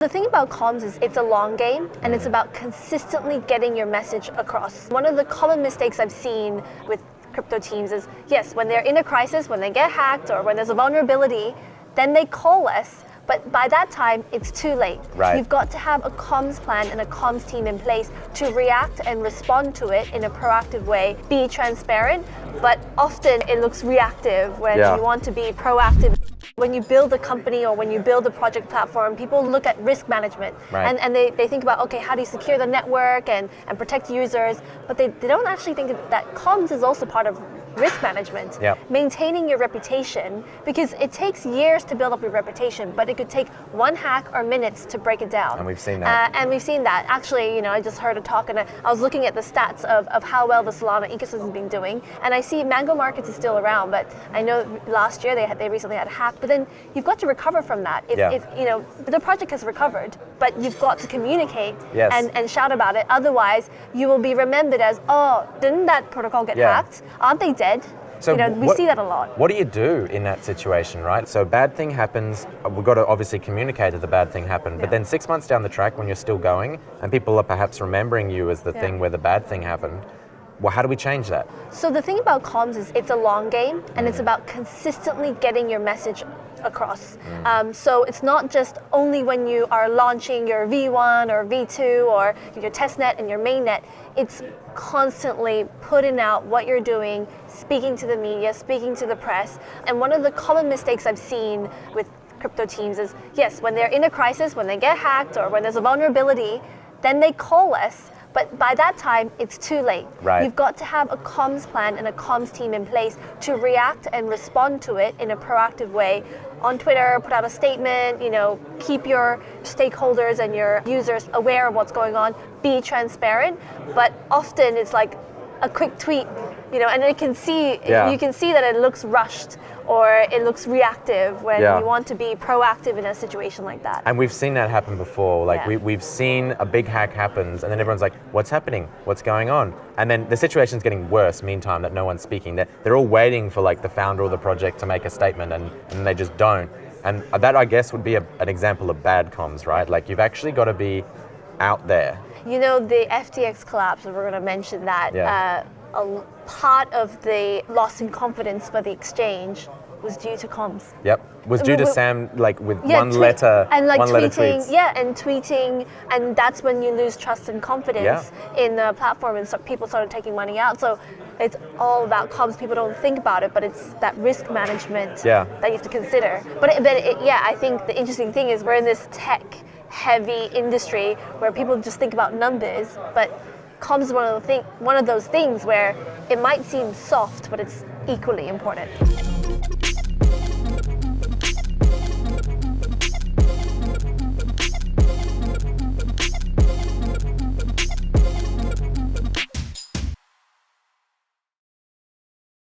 The thing about comms is it's a long game and it's about consistently getting your message across. One of the common mistakes I've seen with crypto teams is, yes, when they're in a crisis, when they get hacked or when there's a vulnerability, then they call us. But by that time, it's too late. Right. You've got to have a comms plan and a comms team in place to react and respond to it in a proactive way. Be transparent, but often it looks reactive when you want to be proactive. When you build a company or when you build a project platform, people look at risk management. Right. And they think about, okay, how do you secure the network and protect users? But they don't actually think that comms is also part of risk management. Yep. Maintaining your reputation, because it takes years to build up your reputation, but it could take one hack or minutes to break it down. And we've seen that. Actually, I just heard a talk and I was looking at the stats of how well the Solana ecosystem has been doing. And I see Mango Markets is still around, but I know last year they recently had a hack. But then you've got to recover from that. If the project has recovered, but you've got to communicate and shout about it. Otherwise, you will be remembered as, oh, didn't that protocol get hacked? Aren't they dead? So we see that a lot. What do you do in that situation, right? So bad thing happens, we've got to obviously communicate that the bad thing happened, but then 6 months down the track when you're still going and people are perhaps remembering you as the thing where the bad thing happened, well, how do we change that? So the thing about comms is it's a long game and it's about consistently getting your message across. So it's not just only when you are launching your V1 or V2 or your testnet and your mainnet. It's constantly putting out what you're doing, speaking to the media, speaking to the press. And one of the common mistakes I've seen with crypto teams is, yes, when they're in a crisis, when they get hacked or when there's a vulnerability, then they call us. But by that time, it's too late. Right. You've got to have a comms plan and a comms team in place to react and respond to it in a proactive way. On Twitter, put out a statement, keep your stakeholders and your users aware of what's going on, be transparent. But often it's like a quick tweet, and you can see that it looks rushed or it looks reactive when you want to be proactive in a situation like that. And we've seen that happen before. We've seen a big hack happens and then everyone's like, what's happening? What's going on? And then the situation's getting worse meantime that no one's speaking. They're all waiting for the founder of the project to make a statement and they just don't. And that, I guess, would be an example of bad comms, right? You've actually got to be out there. The FTX collapse, we're going to mention that, a part of the loss in confidence for the exchange was due to comms. Yep, was due to Sam with one letter, and one tweeting, letter tweets. and tweeting, and that's when you lose trust and confidence in the platform, and so people started taking money out. So it's all about comms. People don't think about it, but it's that risk management that you have to consider. But I think the interesting thing is we're in this tech-heavy industry where people just think about numbers, but comms is one of those things where it might seem soft, but it's equally important.